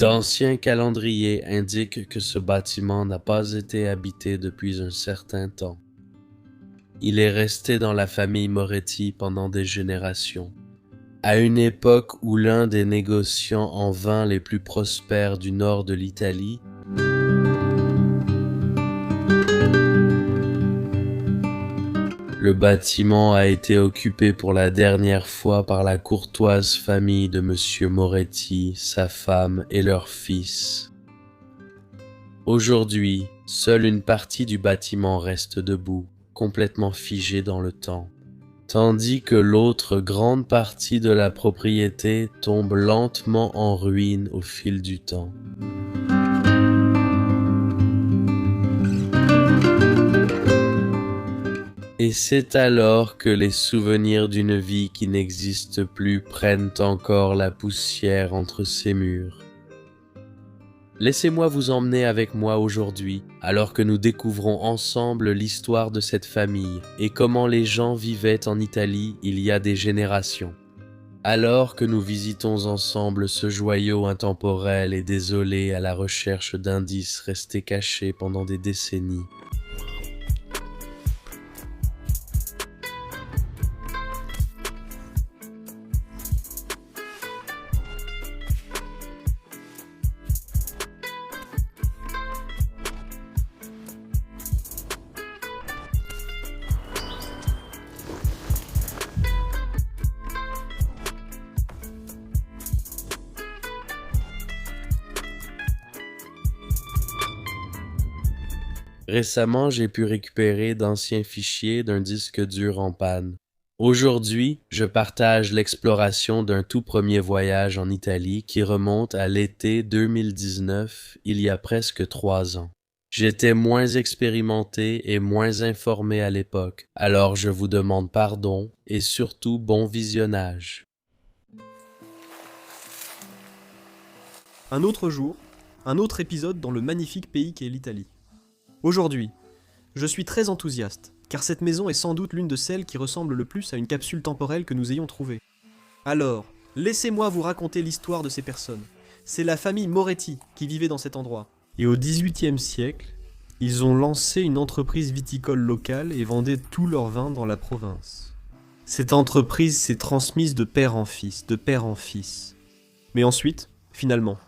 D'anciens calendriers indiquent que ce bâtiment n'a pas été habité depuis un certain temps. Il est resté dans la famille Moretti pendant des générations. À une époque où l'un des négociants en vin les plus prospères du nord de l'Italie le bâtiment a été occupé pour la dernière fois par la courtoise famille de Monsieur Moretti, sa femme et leur fils. Aujourd'hui, seule une partie du bâtiment reste debout, complètement figée dans le temps, tandis que l'autre grande partie de la propriété tombe lentement en ruine au fil du temps. Et c'est alors que les souvenirs d'une vie qui n'existe plus prennent encore la poussière entre ces murs. Laissez-moi vous emmener avec moi aujourd'hui, alors que nous découvrons ensemble l'histoire de cette famille et comment les gens vivaient en Italie il y a des générations. Alors que nous visitons ensemble ce joyau intemporel et désolé à la recherche d'indices restés cachés pendant des décennies. Récemment, j'ai pu récupérer d'anciens fichiers d'un disque dur en panne. Aujourd'hui, je partage l'exploration d'un tout premier voyage en Italie qui remonte à l'été 2019, il y a presque 3 ans. J'étais moins expérimenté et moins informé à l'époque, alors je vous demande pardon et surtout bon visionnage. Un autre jour, un autre épisode dans le magnifique pays qu'est l'Italie. Aujourd'hui, je suis très enthousiaste, car cette maison est sans doute l'une de celles qui ressemble le plus à une capsule temporelle que nous ayons trouvée. Alors, laissez-moi vous raconter l'histoire de ces personnes. C'est la famille Moretti qui vivait dans cet endroit. Et au XVIIIe siècle, ils ont lancé une entreprise viticole locale et vendaient tout leur vin dans la province. Cette entreprise s'est transmise de père en fils, de père en fils. Mais ensuite, finalement,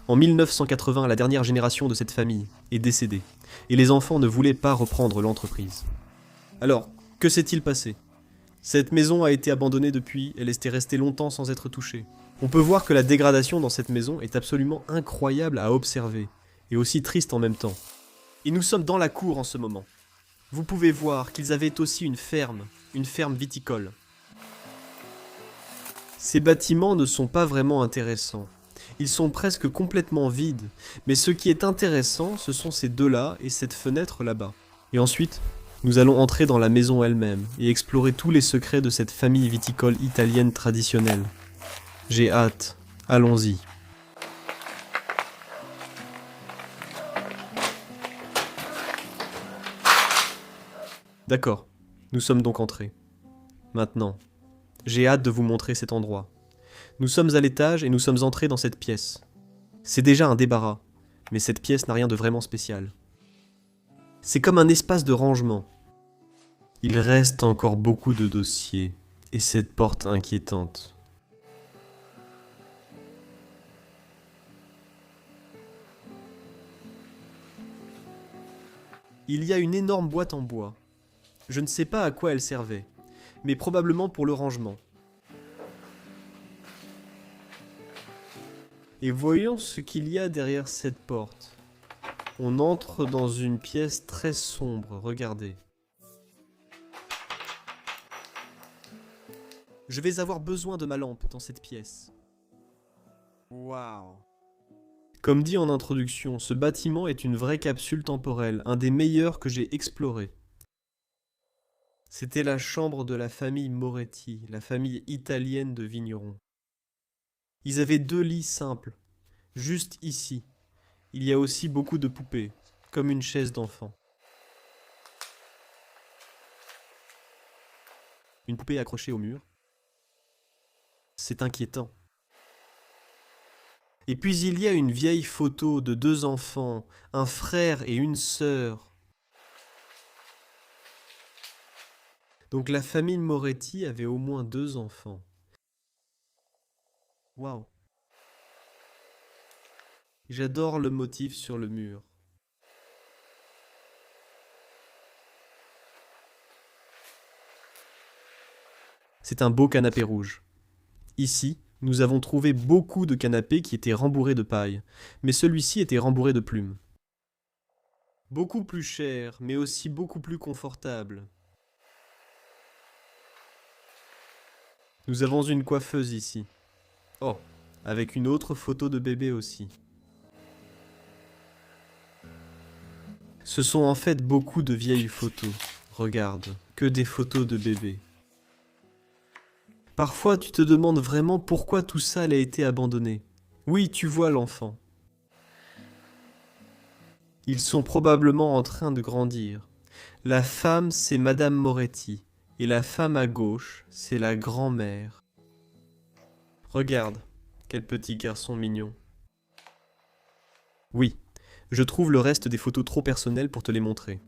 en 1980, la dernière génération de cette famille est décédée, et les enfants ne voulaient pas reprendre l'entreprise. Alors, que s'est-il passé ? Cette maison a été abandonnée depuis, elle était restée longtemps sans être touchée. On peut voir que la dégradation dans cette maison est absolument incroyable à observer, et aussi triste en même temps. Et nous sommes dans la cour en ce moment. Vous pouvez voir qu'ils avaient aussi une ferme viticole. Ces bâtiments ne sont pas vraiment intéressants. Ils sont presque complètement vides, mais ce qui est intéressant, ce sont ces deux-là et cette fenêtre là-bas. Et ensuite, nous allons entrer dans la maison elle-même et explorer tous les secrets de cette famille viticole italienne traditionnelle. J'ai hâte, allons-y. D'accord, nous sommes donc entrés. Maintenant, j'ai hâte de vous montrer cet endroit. Nous sommes à l'étage et nous sommes entrés dans cette pièce. C'est déjà un débarras, mais cette pièce n'a rien de vraiment spécial. C'est comme un espace de rangement. Il reste encore beaucoup de dossiers, et cette porte inquiétante. Il y a une énorme boîte en bois. Je ne sais pas à quoi elle servait, mais probablement pour le rangement. Et voyons ce qu'il y a derrière cette porte. On entre dans une pièce très sombre, regardez. Je vais avoir besoin de ma lampe dans cette pièce. Waouh! Comme dit en introduction, ce bâtiment est une vraie capsule temporelle, un des meilleurs que j'ai explorés. C'était la chambre de la famille Moretti, la famille italienne de vignerons. Ils avaient 2 lits simples, juste ici. Il y a aussi beaucoup de poupées, comme une chaise d'enfant. Une poupée accrochée au mur. C'est inquiétant. Et puis il y a une vieille photo de 2 enfants, un frère et une sœur. Donc la famille Moretti avait au moins 2 enfants. Waouh. J'adore le motif sur le mur. C'est un beau canapé rouge. Ici, nous avons trouvé beaucoup de canapés qui étaient rembourrés de paille, mais celui-ci était rembourré de plumes. Beaucoup plus cher, mais aussi beaucoup plus confortable. Nous avons une coiffeuse ici. Oh, avec une autre photo de bébé aussi. Ce sont en fait beaucoup de vieilles photos. Regarde, que des photos de bébés. Parfois, tu te demandes vraiment pourquoi tout ça a été abandonné. Oui, tu vois l'enfant. Ils sont probablement en train de grandir. La femme, c'est Madame Moretti, et la femme à gauche, c'est la grand-mère. Regarde, quel petit garçon mignon. Oui, je trouve le reste des photos trop personnelles pour te les montrer.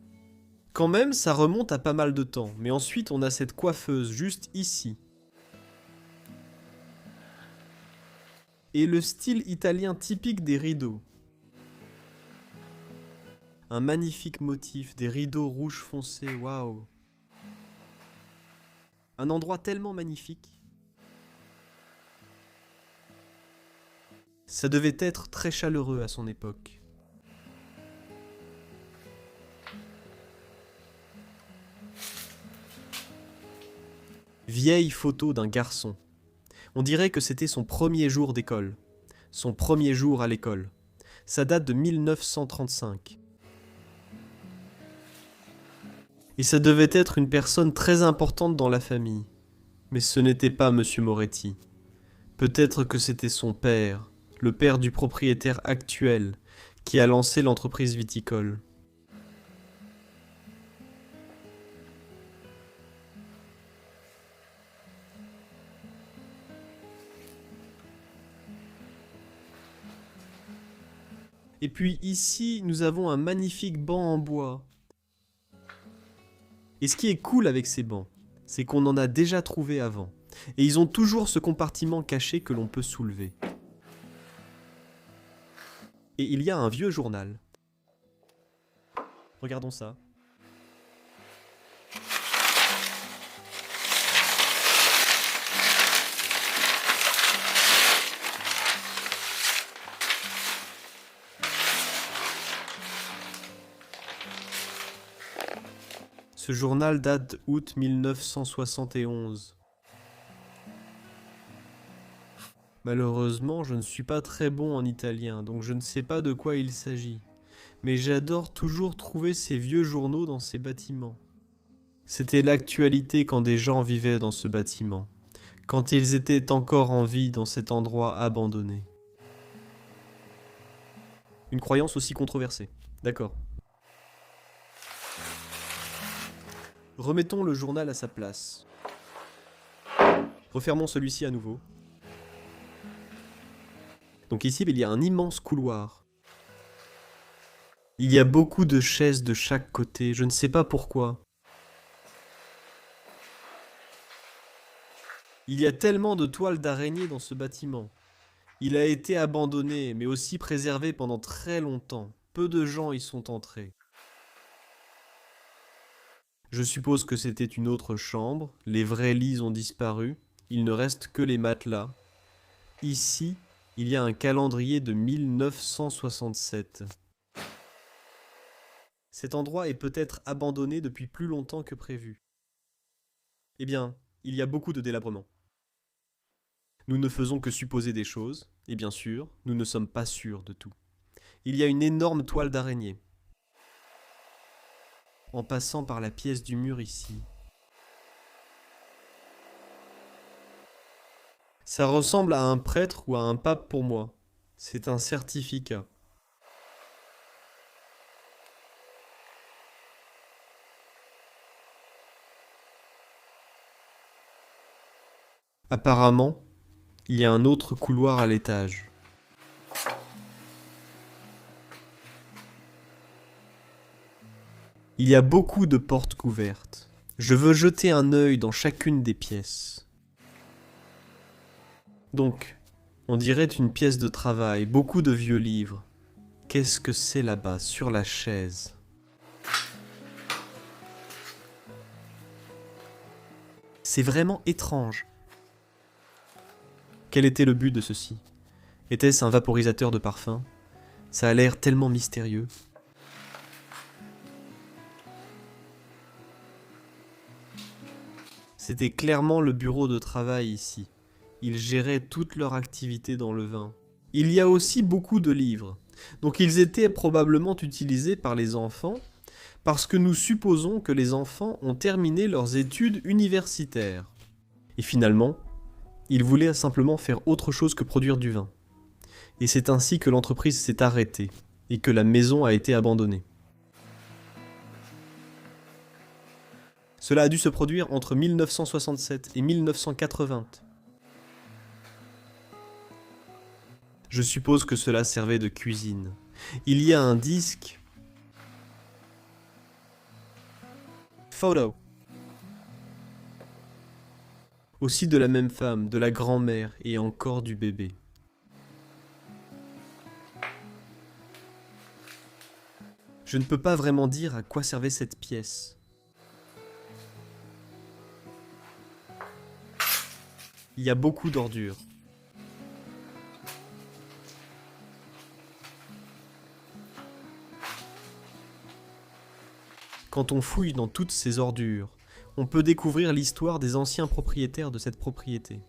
Quand même, ça remonte à pas mal de temps, mais ensuite on a cette coiffeuse juste ici. Et le style italien typique des rideaux. Un magnifique motif, des rideaux rouges foncés, waouh. Un endroit tellement magnifique. Ça devait être très chaleureux à son époque. Vieille photo d'un garçon. On dirait que c'était son premier jour d'école. Son premier jour à l'école. Ça date de 1935. Et ça devait être une personne très importante dans la famille. Mais ce n'était pas Monsieur Moretti. Peut-être que c'était son père, le père du propriétaire actuel, qui a lancé l'entreprise viticole. Et puis ici, nous avons un magnifique banc en bois. Et ce qui est cool avec ces bancs, c'est qu'on en a déjà trouvé avant. Et ils ont toujours ce compartiment caché que l'on peut soulever. Et il y a un vieux journal. Regardons ça. Ce journal date d'août 1971. Malheureusement, je ne suis pas très bon en italien, donc je ne sais pas de quoi il s'agit. Mais j'adore toujours trouver ces vieux journaux dans ces bâtiments. C'était l'actualité quand des gens vivaient dans ce bâtiment, quand ils étaient encore en vie dans cet endroit abandonné. Une croyance aussi controversée. D'accord. Remettons le journal à sa place. Refermons celui-ci à nouveau. Donc ici, il y a un immense couloir. Il y a beaucoup de chaises de chaque côté, je ne sais pas pourquoi. Il y a tellement de toiles d'araignée dans ce bâtiment. Il a été abandonné, mais aussi préservé pendant très longtemps. Peu de gens y sont entrés. Je suppose que c'était une autre chambre, les vrais lits ont disparu, il ne reste que les matelas. Ici, il y a un calendrier de 1967. Cet endroit est peut-être abandonné depuis plus longtemps que prévu. Eh bien, il y a beaucoup de délabrement. Nous ne faisons que supposer des choses, et bien sûr, nous ne sommes pas sûrs de tout. Il y a une énorme toile d'araignée. En passant par la pièce du mur ici. Ça ressemble à un prêtre ou à un pape pour moi. C'est un certificat. Apparemment, il y a un autre couloir à l'étage. Il y a beaucoup de portes couvertes. Je veux jeter un œil dans chacune des pièces. Donc, on dirait une pièce de travail, beaucoup de vieux livres. Qu'est-ce que c'est là-bas, sur la chaise? C'est vraiment étrange. Quel était le but de ceci? Était-ce un vaporisateur de parfum? Ça a l'air tellement mystérieux. C'était clairement le bureau de travail ici. Ils géraient toute leur activité dans le vin. Il y a aussi beaucoup de livres. Donc ils étaient probablement utilisés par les enfants parce que nous supposons que les enfants ont terminé leurs études universitaires. Et finalement, ils voulaient simplement faire autre chose que produire du vin. Et c'est ainsi que l'entreprise s'est arrêtée et que la maison a été abandonnée. Cela a dû se produire entre 1967 et 1980. Je suppose que cela servait de cuisine. Il y a un disque. Photo. Aussi de la même femme, de la grand-mère et encore du bébé. Je ne peux pas vraiment dire à quoi servait cette pièce. Il y a beaucoup d'ordures. Quand on fouille dans toutes ces ordures, on peut découvrir l'histoire des anciens propriétaires de cette propriété.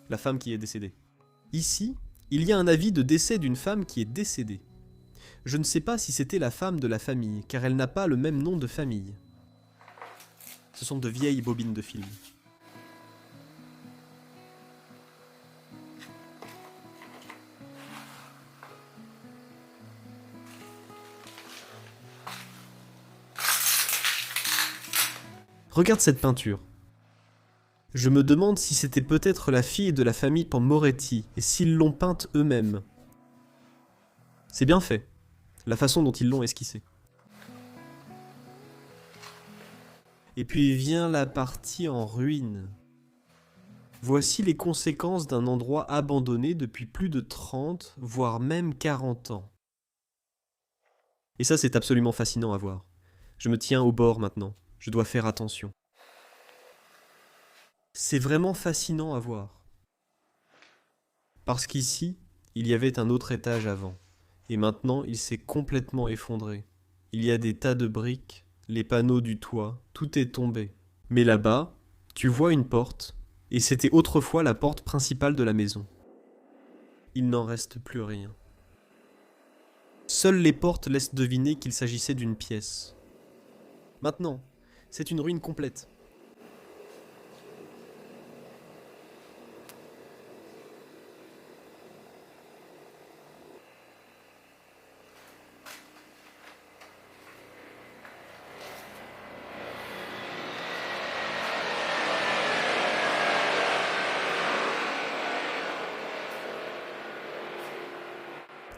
La femme qui est décédée. Ici, il y a un avis de décès d'une femme qui est décédée. Je ne sais pas si c'était la femme de la famille, car elle n'a pas le même nom de famille. Ce sont de vieilles bobines de film. Regarde cette peinture. Je me demande si c'était peut-être la fille de la famille Moretti et s'ils l'ont peinte eux-mêmes. C'est bien fait, la façon dont ils l'ont esquissée. Et puis vient la partie en ruine. Voici les conséquences d'un endroit abandonné depuis plus de 30, voire même 40 ans. Et ça, c'est absolument fascinant à voir. Je me tiens au bord maintenant, je dois faire attention. C'est vraiment fascinant à voir. Parce qu'ici, il y avait un autre étage avant. Et maintenant, il s'est complètement effondré. Il y a des tas de briques, les panneaux du toit, tout est tombé. Mais là-bas, tu vois une porte, et c'était autrefois la porte principale de la maison. Il n'en reste plus rien. Seules les portes laissent deviner qu'il s'agissait d'une pièce. Maintenant, c'est une ruine complète.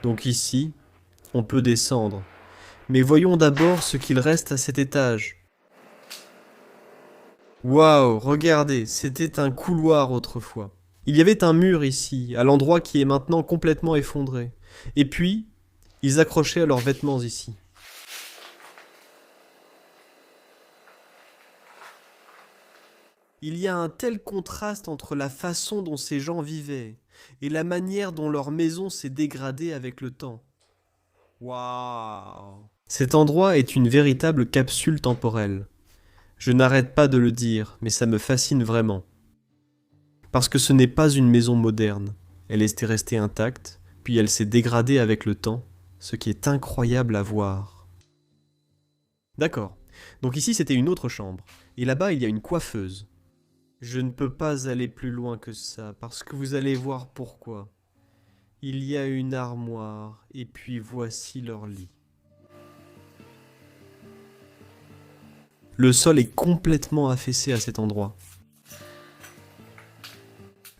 Donc ici, on peut descendre. Mais voyons d'abord ce qu'il reste à cet étage. Waouh, regardez, c'était un couloir autrefois. Il y avait un mur ici, à l'endroit qui est maintenant complètement effondré. Et puis, ils accrochaient à leurs vêtements ici. Il y a un tel contraste entre la façon dont ces gens vivaient et la manière dont leur maison s'est dégradée avec le temps. Waouh! Cet endroit est une véritable capsule temporelle. Je n'arrête pas de le dire, mais ça me fascine vraiment. Parce que ce n'est pas une maison moderne. Elle est restée intacte, puis elle s'est dégradée avec le temps, ce qui est incroyable à voir. D'accord. Donc ici c'était une autre chambre, et là-bas il y a une coiffeuse. Je ne peux pas aller plus loin que ça, parce que vous allez voir pourquoi. Il y a une armoire, et puis voici leur lit. Le sol est complètement affaissé à cet endroit.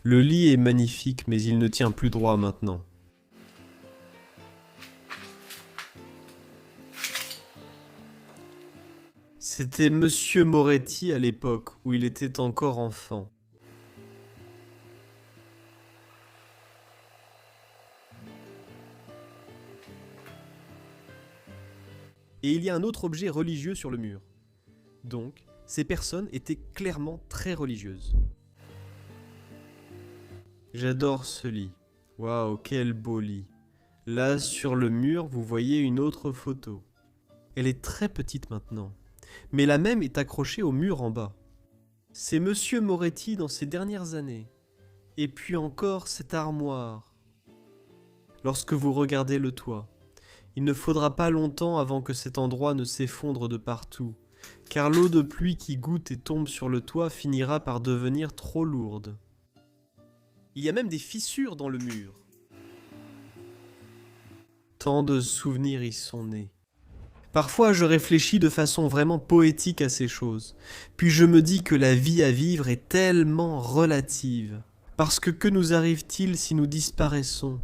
Le lit est magnifique, mais il ne tient plus droit maintenant. C'était Monsieur Moretti à l'époque où il était encore enfant. Et il y a un autre objet religieux sur le mur. Donc, ces personnes étaient clairement très religieuses. J'adore ce lit. Waouh, quel beau lit. Là, sur le mur, vous voyez une autre photo. Elle est très petite maintenant, mais la même est accrochée au mur en bas. C'est Monsieur Moretti dans ses dernières années. Et puis encore cette armoire. Lorsque vous regardez le toit, il ne faudra pas longtemps avant que cet endroit ne s'effondre de partout, car l'eau de pluie qui goutte et tombe sur le toit finira par devenir trop lourde. Il y a même des fissures dans le mur. Tant de souvenirs y sont nés. Parfois je réfléchis de façon vraiment poétique à ces choses, puis je me dis que la vie à vivre est tellement relative. Parce que nous arrive-t-il si nous disparaissons?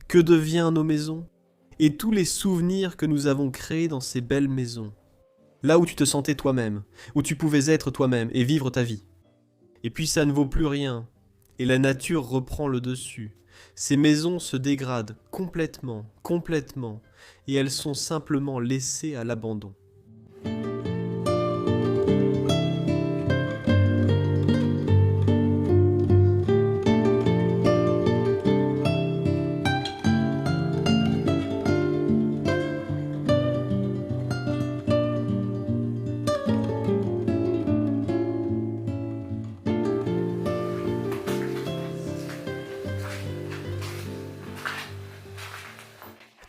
Que devient nos maisons? Et tous les souvenirs que nous avons créés dans ces belles maisons. Là où tu te sentais toi-même, où tu pouvais être toi-même et vivre ta vie. Et puis ça ne vaut plus rien, et la nature reprend le dessus. Ces maisons se dégradent complètement, et elles sont simplement laissées à l'abandon.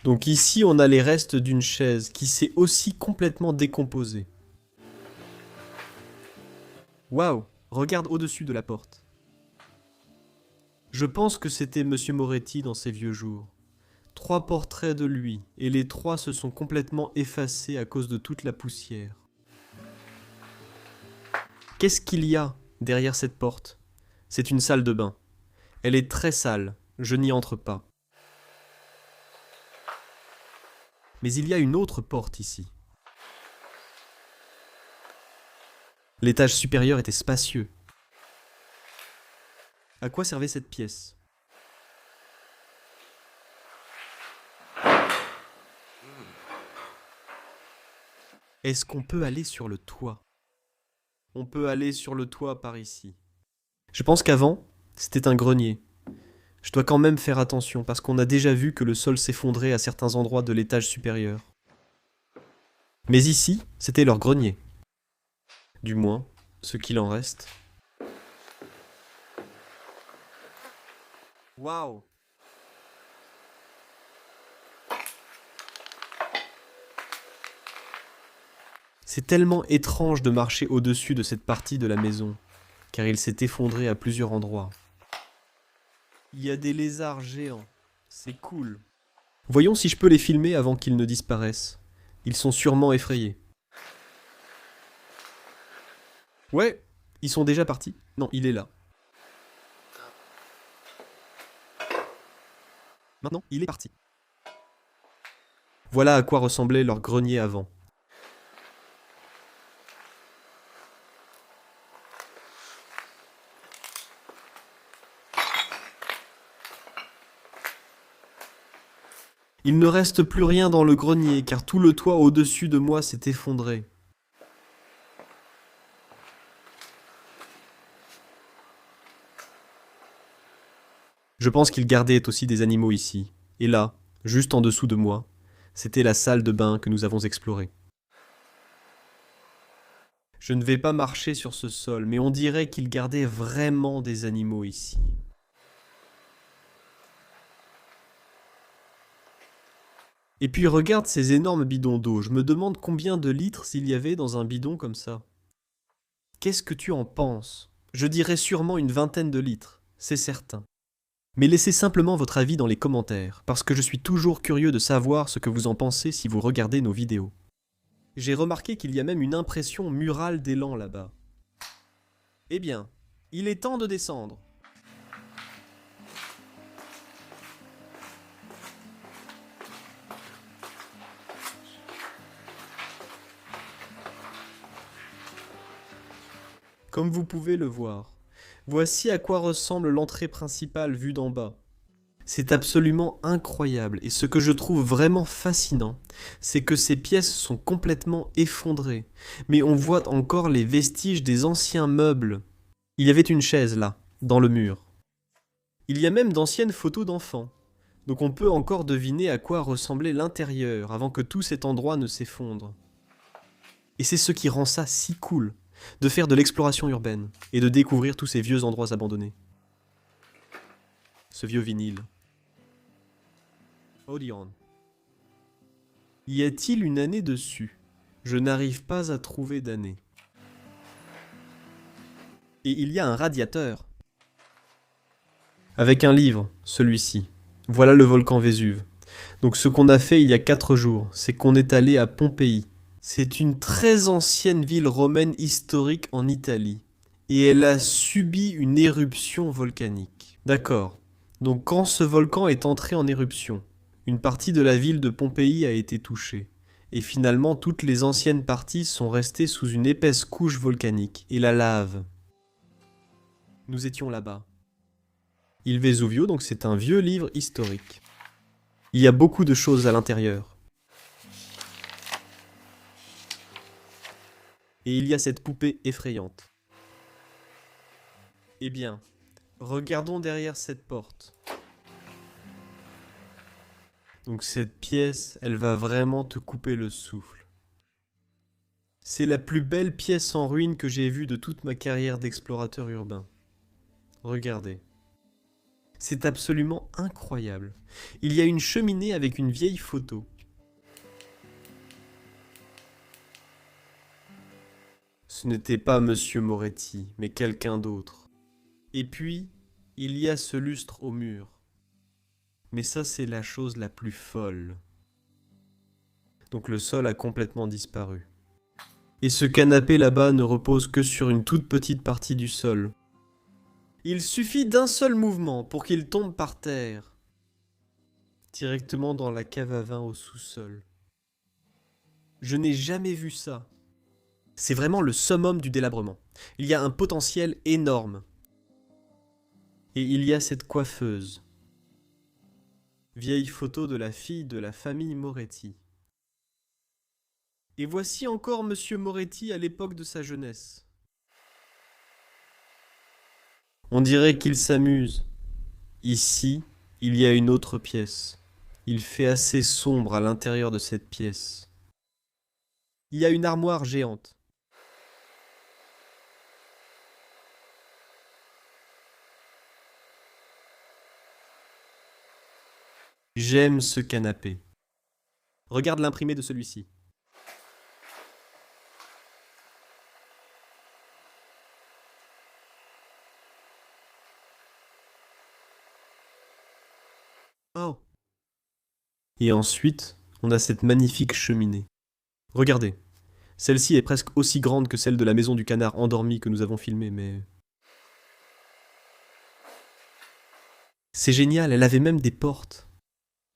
Donc ici, on a les restes d'une chaise qui s'est aussi complètement décomposée. Waouh, regarde au-dessus de la porte. Je pense que c'était Monsieur Moretti dans ses vieux jours. 3 portraits de lui, et les 3 se sont complètement effacés à cause de toute la poussière. Qu'est-ce qu'il y a derrière cette porte? C'est une salle de bain. Elle est très sale, je n'y entre pas. Mais il y a une autre porte ici. L'étage supérieur était spacieux. À quoi servait cette pièce? Est-ce qu'on peut aller sur le toit? On peut aller sur le toit par ici. Je pense qu'avant, c'était un grenier. Je dois quand même faire attention parce qu'on a déjà vu que le sol s'effondrait à certains endroits de l'étage supérieur. Mais ici, c'était leur grenier. Du moins, ce qu'il en reste. Waouh! C'est tellement étrange de marcher au-dessus de cette partie de la maison, car il s'est effondré à plusieurs endroits. Il y a des lézards géants, c'est cool. Voyons si je peux les filmer avant qu'ils ne disparaissent. Ils sont sûrement effrayés. Ouais, ils sont déjà partis. Non, il est là. Maintenant, il est parti. Voilà à quoi ressemblait leur grenier avant. Il ne reste plus rien dans le grenier, car tout le toit au-dessus de moi s'est effondré. Je pense qu'ils gardaient aussi des animaux ici. Et là, juste en dessous de moi, c'était la salle de bain que nous avons explorée. Je ne vais pas marcher sur ce sol, mais on dirait qu'ils gardaient vraiment des animaux ici. Et puis regarde ces énormes bidons d'eau, je me demande combien de litres s'il y avait dans un bidon comme ça. Qu'est-ce que tu en penses? Je dirais sûrement une vingtaine de litres, c'est certain. Mais laissez simplement votre avis dans les commentaires, parce que je suis toujours curieux de savoir ce que vous en pensez si vous regardez nos vidéos. J'ai remarqué qu'il y a même une impression murale d'élan là-bas. Eh bien, il est temps de descendre. Comme vous pouvez le voir, voici à quoi ressemble l'entrée principale vue d'en bas. C'est absolument incroyable, et ce que je trouve vraiment fascinant, c'est que ces pièces sont complètement effondrées, mais on voit encore les vestiges des anciens meubles. Il y avait une chaise là, dans le mur. Il y a même d'anciennes photos d'enfants, donc on peut encore deviner à quoi ressemblait l'intérieur avant que tout cet endroit ne s'effondre. Et c'est ce qui rend ça si cool, de faire de l'exploration urbaine, et de découvrir tous ces vieux endroits abandonnés. Ce vieux vinyle. Odeon. Y a-t-il une année dessus? Je n'arrive pas à trouver d'année. Et il y a un radiateur. Avec un livre, celui-ci. Voilà le volcan Vésuve. Donc ce qu'on a fait il y a 4 jours, c'est qu'on est allé à Pompéi. C'est une très ancienne ville romaine historique en Italie. Et elle a subi une éruption volcanique. D'accord. Donc quand ce volcan est entré en éruption, une partie de la ville de Pompéi a été touchée. Et finalement, toutes les anciennes parties sont restées sous une épaisse couche volcanique et la lave. Nous étions là-bas. Il Vesuvio, donc c'est un vieux livre historique. Il y a beaucoup de choses à l'intérieur. Et il y a cette poupée effrayante. Eh bien, regardons derrière cette porte. Donc cette pièce, elle va vraiment te couper le souffle. C'est la plus belle pièce en ruine que j'ai vue de toute ma carrière d'explorateur urbain. Regardez. C'est absolument incroyable. Il y a une cheminée avec une vieille photo. Ce n'était pas Monsieur Moretti, mais quelqu'un d'autre. Et puis, il y a ce lustre au mur. Mais ça, c'est la chose la plus folle. Donc le sol a complètement disparu. Et ce canapé là-bas ne repose que sur une toute petite partie du sol. Il suffit d'un seul mouvement pour qu'il tombe par terre. Directement dans la cave à vin au sous-sol. Je n'ai jamais vu ça. C'est vraiment le summum du délabrement. Il y a un potentiel énorme. Et il y a cette coiffeuse. Vieille photo de la fille de la famille Moretti. Et voici encore Monsieur Moretti à l'époque de sa jeunesse. On dirait qu'il s'amuse. Ici, il y a une autre pièce. Il fait assez sombre à l'intérieur de cette pièce. Il y a une armoire géante. J'aime ce canapé. Regarde l'imprimé de celui-ci. Oh. Et ensuite, on a cette magnifique cheminée. Regardez. Celle-ci est presque aussi grande que celle de la maison du canard endormi que nous avons filmée, mais... C'est génial, elle avait même des portes.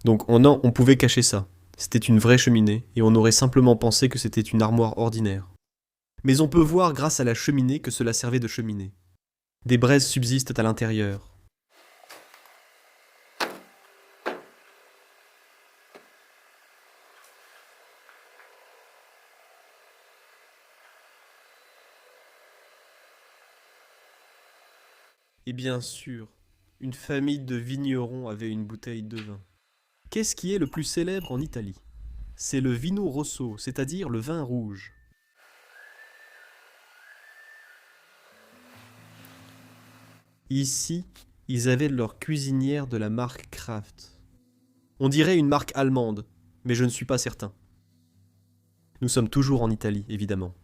Donc on pouvait cacher ça. C'était une vraie cheminée, et on aurait simplement pensé que c'était une armoire ordinaire. Mais on peut voir grâce à la cheminée que cela servait de cheminée. Des braises subsistent à l'intérieur. Et bien sûr, une famille de vignerons avait une bouteille de vin. Qu'est-ce qui est le plus célèbre en Italie? C'est le vino rosso, c'est-à-dire le vin rouge. Ici, ils avaient leur cuisinière de la marque Kraft. On dirait une marque allemande, mais je ne suis pas certain. Nous sommes toujours en Italie, évidemment.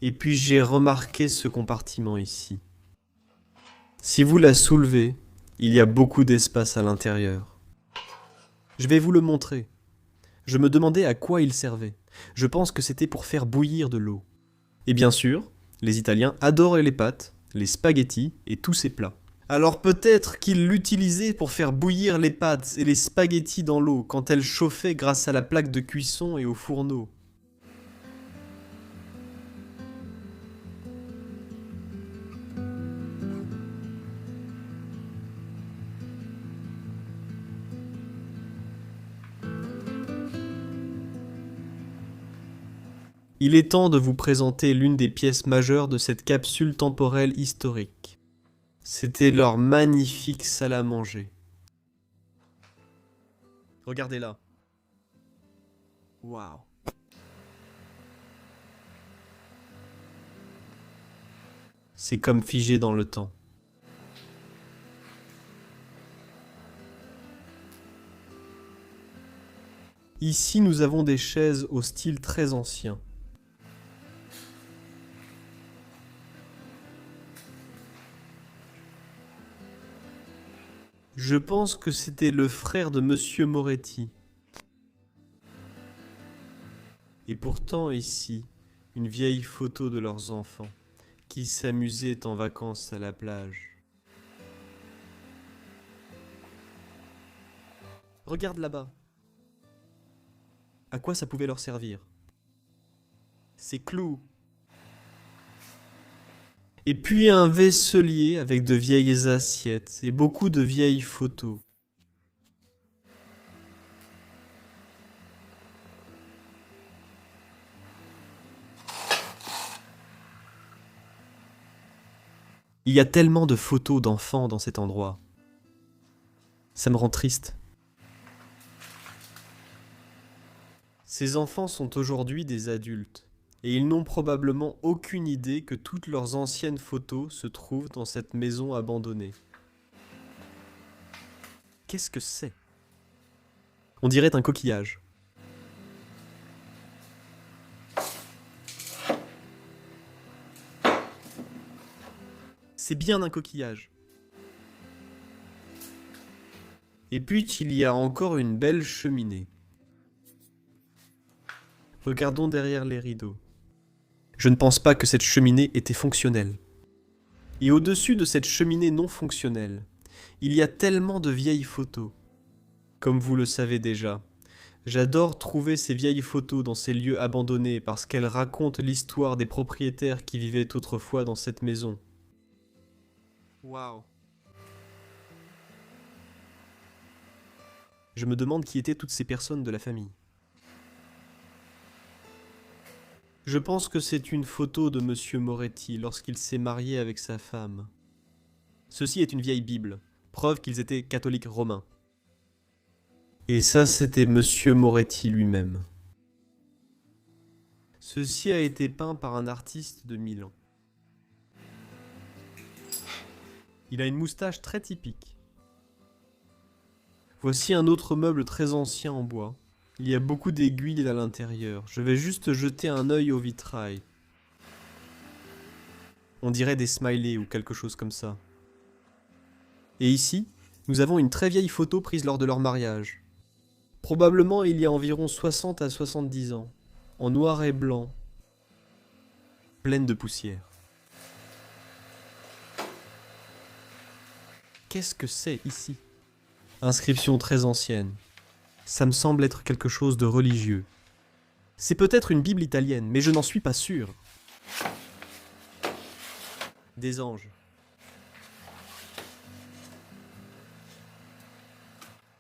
Et puis j'ai remarqué ce compartiment ici. Si vous la soulevez, il y a beaucoup d'espace à l'intérieur. Je vais vous le montrer. Je me demandais à quoi il servait. Je pense que c'était pour faire bouillir de l'eau. Et bien sûr, les Italiens adorent les pâtes, les spaghettis et tous ces plats. Alors peut-être qu'ils l'utilisaient pour faire bouillir les pâtes et les spaghettis dans l'eau quand elles chauffaient grâce à la plaque de cuisson et au fourneau. Il est temps de vous présenter l'une des pièces majeures de cette capsule temporelle historique. C'était leur magnifique salle à manger. Regardez là. Waouh. C'est comme figé dans le temps. Ici, nous avons des chaises au style très ancien. Je pense que c'était le frère de Monsieur Moretti. Et pourtant ici, une vieille photo de leurs enfants, qui s'amusaient en vacances à la plage. Regarde là-bas. À quoi ça pouvait leur servir? Ces clous. Et puis un vaisselier avec de vieilles assiettes et beaucoup de vieilles photos. Il y a tellement de photos d'enfants dans cet endroit. Ça me rend triste. Ces enfants sont aujourd'hui des adultes, et ils n'ont probablement aucune idée que toutes leurs anciennes photos se trouvent dans cette maison abandonnée. Qu'est-ce que c'est? On dirait un coquillage. C'est bien un coquillage. Et puis il y a encore une belle cheminée. Regardons derrière les rideaux. Je ne pense pas que cette cheminée était fonctionnelle. Et au-dessus de cette cheminée non fonctionnelle, il y a tellement de vieilles photos. Comme vous le savez déjà, j'adore trouver ces vieilles photos dans ces lieux abandonnés parce qu'elles racontent l'histoire des propriétaires qui vivaient autrefois dans cette maison. Waouh! Je me demande qui étaient toutes ces personnes de la famille. Je pense que c'est une photo de Monsieur Moretti lorsqu'il s'est marié avec sa femme. Ceci est une vieille Bible, preuve qu'ils étaient catholiques romains. Et ça, c'était Monsieur Moretti lui-même. Ceci a été peint par un artiste de Milan. Il a une moustache très typique. Voici un autre meuble très ancien en bois. Il y a beaucoup d'aiguilles à l'intérieur. Je vais juste jeter un œil au vitrail. On dirait des smileys ou quelque chose comme ça. Et ici, nous avons une très vieille photo prise lors de leur mariage. Probablement il y a environ 60 à 70 ans, en noir et blanc, pleine de poussière. Qu'est-ce que c'est ici? Inscription très ancienne. Ça me semble être quelque chose de religieux. C'est peut-être une Bible italienne, mais je n'en suis pas sûr. Des anges.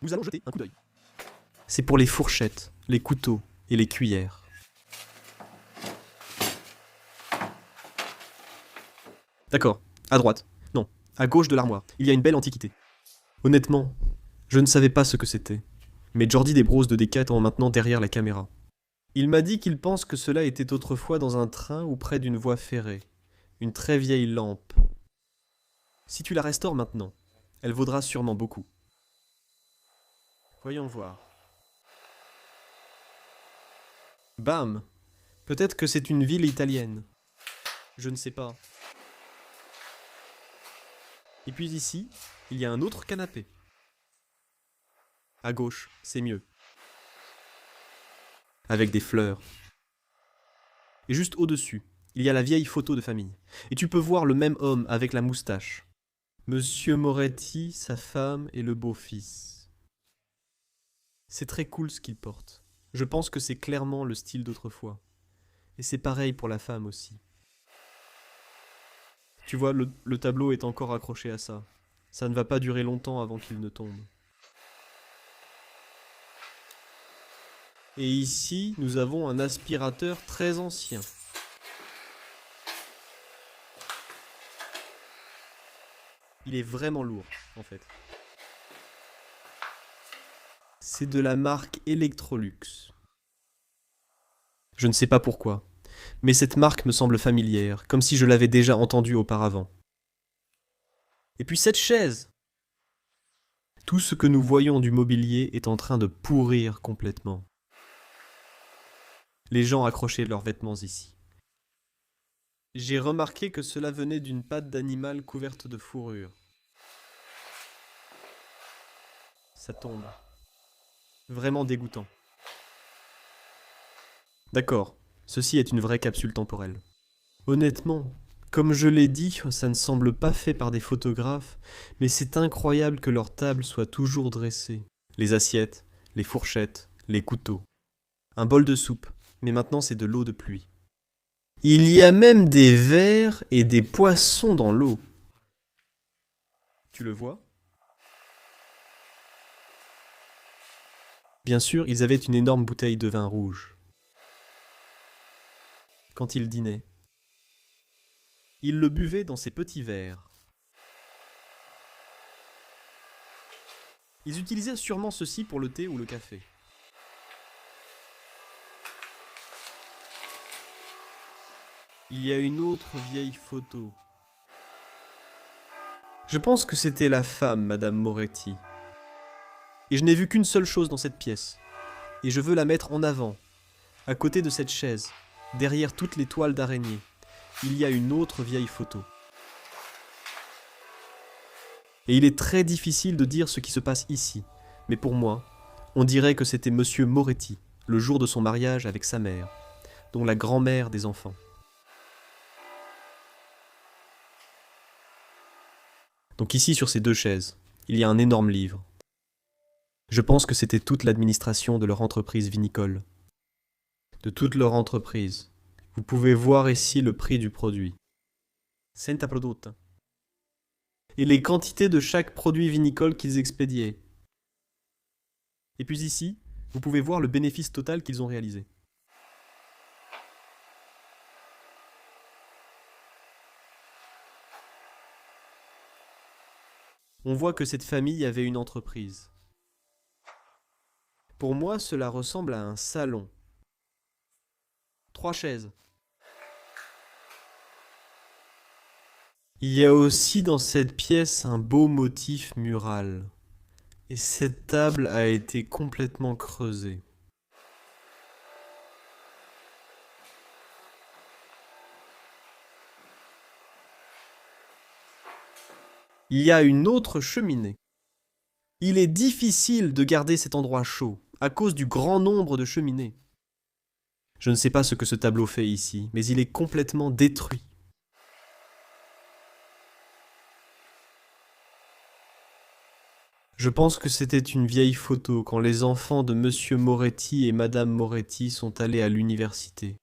Nous allons jeter un coup d'œil. C'est pour les fourchettes, les couteaux et les cuillères. D'accord, à droite. Non, à gauche de l'armoire. Il y a une belle antiquité. Honnêtement, je ne savais pas ce que c'était. Mais Jordi Desbrosses de Decat est maintenant derrière la caméra. Il m'a dit qu'il pense que cela était autrefois dans un train ou près d'une voie ferrée. Une très vieille lampe. Si tu la restaures maintenant, elle vaudra sûrement beaucoup. Voyons voir. Bam! Peut-être que c'est une ville italienne. Je ne sais pas. Et puis ici, il y a un autre canapé. À gauche, c'est mieux. avec des fleurs. Et juste au-dessus, il y a la vieille photo de famille. Et tu peux voir le même homme avec la moustache. Monsieur Moretti, sa femme et le beau-fils. C'est très cool ce qu'il porte. Je pense que c'est clairement le style d'autrefois. Et c'est pareil pour la femme aussi. Tu vois, le tableau est encore accroché à ça. Ça ne va pas durer longtemps avant qu'il ne tombe. Et ici, nous avons un aspirateur très ancien. Il est vraiment lourd, en fait. C'est de la marque Electrolux. Je ne sais pas pourquoi, mais cette marque me semble familière, comme si je l'avais déjà entendue auparavant. Et puis cette chaise! Tout ce que nous voyons du mobilier est en train de pourrir complètement. Les gens accrochaient leurs vêtements ici. J'ai remarqué que cela venait d'une patte d'animal couverte de fourrure. Ça tombe. Vraiment dégoûtant. D'accord, ceci est une vraie capsule temporelle. Honnêtement, comme je l'ai dit, ça ne semble pas fait par des photographes, mais c'est incroyable que leur table soit toujours dressée. Les assiettes, les fourchettes, les couteaux. Un bol de soupe, mais maintenant c'est de l'eau de pluie. Il y a même des vers et des poissons dans l'eau. Tu le vois ? Bien sûr, ils avaient une énorme bouteille de vin rouge. Quand ils dînaient, ils le buvaient dans ces petits verres. Ils utilisaient sûrement ceci pour le thé ou le café. Il y a une autre vieille photo. Je pense que c'était la femme, Madame Moretti. Et je n'ai vu qu'une seule chose dans cette pièce. Et je veux la mettre en avant, à côté de cette chaise, derrière toutes les toiles d'araignée. Il y a une autre vieille photo. Et il est très difficile de dire ce qui se passe ici. Mais pour moi, on dirait que c'était Monsieur Moretti, le jour de son mariage avec sa mère, dont la grand-mère des enfants. Donc ici, sur ces deux chaises, il y a un énorme livre. Je pense que c'était toute l'administration de leur entreprise vinicole. De toute leur entreprise. Vous pouvez voir ici le prix du produit. Centa prodotto. Et les quantités de chaque produit vinicole qu'ils expédiaient. Et puis ici, vous pouvez voir le bénéfice total qu'ils ont réalisé. On voit que cette famille avait une entreprise. Pour moi, cela ressemble à un salon. 3 chaises. Il y a aussi dans cette pièce un beau motif mural. Et cette table a été complètement creusée. Il y a une autre cheminée. Il est difficile de garder cet endroit chaud, à cause du grand nombre de cheminées. Je ne sais pas ce que ce tableau fait ici, mais il est complètement détruit. Je pense que c'était une vieille photo quand les enfants de Monsieur Moretti et Madame Moretti sont allés à l'université.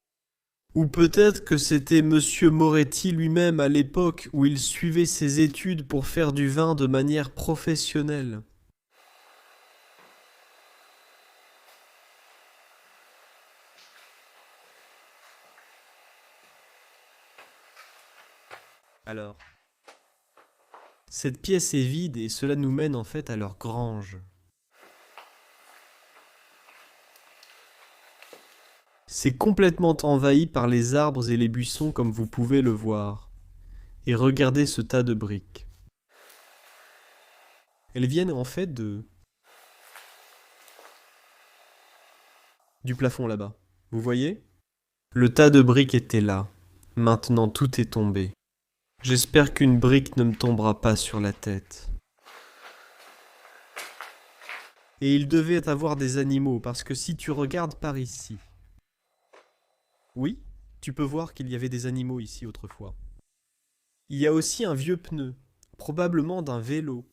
Ou peut-être que c'était Monsieur Moretti lui-même à l'époque où il suivait ses études pour faire du vin de manière professionnelle. Alors, cette pièce est vide et cela nous mène en fait à leur grange. C'est complètement envahi par les arbres et les buissons comme vous pouvez le voir. Et regardez ce tas de briques. Elles viennent en fait du plafond là-bas. Vous voyez ? Le tas de briques était là. Maintenant tout est tombé. J'espère qu'une brique ne me tombera pas sur la tête. Et il devait avoir des animaux, parce que si tu regardes par ici, Oui, tu peux voir qu'il y avait des animaux ici autrefois. Il y a aussi un vieux pneu, probablement d'un vélo.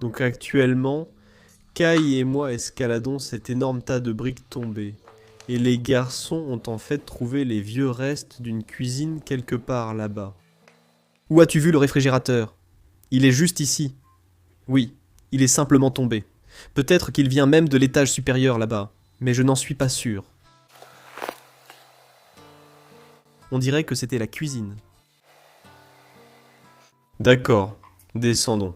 Donc actuellement, Kai et moi escaladons cet énorme tas de briques tombées. Et les garçons ont en fait trouvé les vieux restes d'une cuisine quelque part là-bas. Où as-tu vu le réfrigérateur? Il est juste ici. Oui, il est simplement tombé. Peut-être qu'il vient même de l'étage supérieur là-bas, mais je n'en suis pas sûr. On dirait que c'était la cuisine. D'accord, descendons.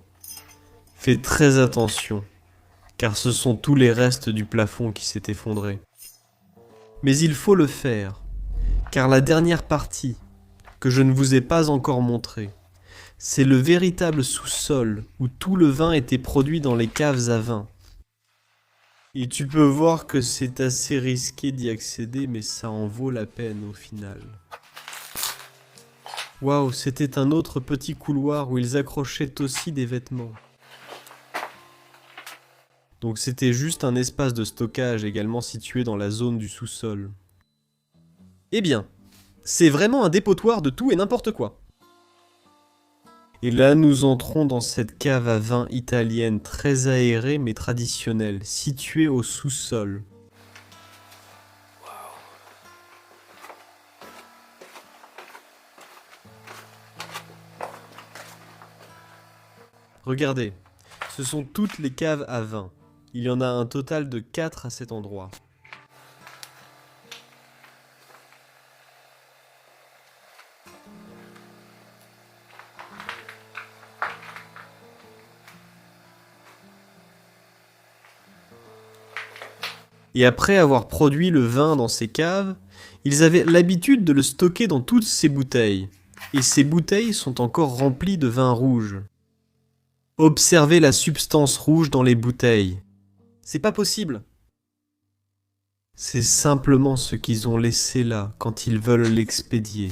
Fais très attention, car ce sont tous les restes du plafond qui s'est effondré. Mais il faut le faire, car la dernière partie, que je ne vous ai pas encore montrée, c'est le véritable sous-sol où tout le vin était produit dans les caves à vin. Et tu peux voir que c'est assez risqué d'y accéder, mais ça en vaut la peine au final. Waouh, c'était un autre petit couloir où ils accrochaient aussi des vêtements. Donc c'était juste un espace de stockage également situé dans la zone du sous-sol. Eh bien, c'est vraiment un dépotoir de tout et n'importe quoi. Et là nous entrons dans cette cave à vin italienne très aérée mais traditionnelle, située au sous-sol. Regardez, ce sont toutes les caves à vin. Il y en a un total de 4 à cet endroit. Et après avoir produit le vin dans ces caves, ils avaient l'habitude de le stocker dans toutes ces bouteilles. Et ces bouteilles sont encore remplies de vin rouge. Observez la substance rouge dans les bouteilles. C'est pas possible. C'est simplement ce qu'ils ont laissé là quand ils veulent l'expédier.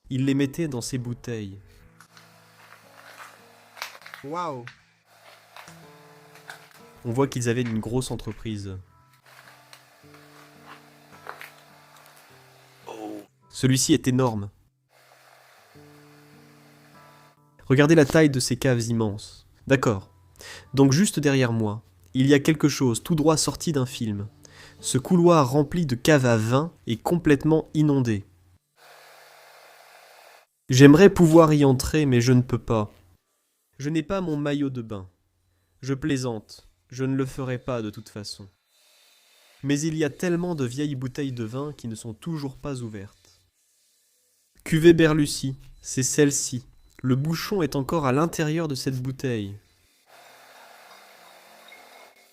Ils les mettaient dans ces bouteilles. Waouh! On voit qu'ils avaient une grosse entreprise. Celui-ci est énorme. Regardez la taille de ces caves immenses. D'accord. Donc juste derrière moi, il y a quelque chose tout droit sorti d'un film. Ce couloir rempli de caves à vin est complètement inondé. J'aimerais pouvoir y entrer, mais je ne peux pas. Je n'ai pas mon maillot de bain. Je plaisante, je ne le ferai pas de toute façon. Mais il y a tellement de vieilles bouteilles de vin qui ne sont toujours pas ouvertes. Cuvée Berlucci, c'est celle-ci. Le bouchon est encore à l'intérieur de cette bouteille.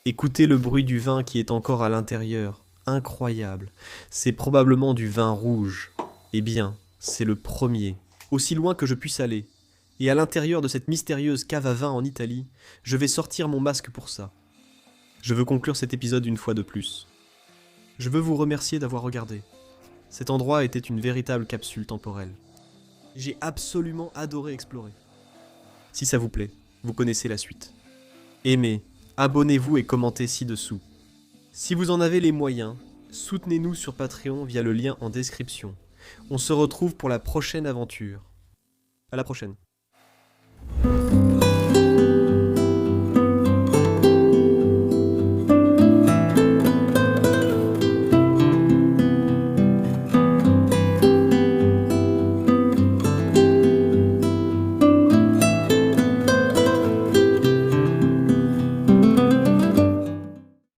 Écoutez le bruit du vin qui est encore à l'intérieur. Incroyable. C'est probablement du vin rouge. Eh bien, c'est le premier. Aussi loin que je puisse aller. Et à l'intérieur de cette mystérieuse cave à vin en Italie, je vais sortir mon masque pour ça. Je veux conclure cet épisode une fois de plus. Je veux vous remercier d'avoir regardé. Cet endroit était une véritable capsule temporelle. J'ai absolument adoré explorer. Si ça vous plaît, vous connaissez la suite. Aimez, abonnez-vous et commentez ci-dessous. Si vous en avez les moyens, soutenez-nous sur Patreon via le lien en description. On se retrouve pour la prochaine aventure. À la prochaine.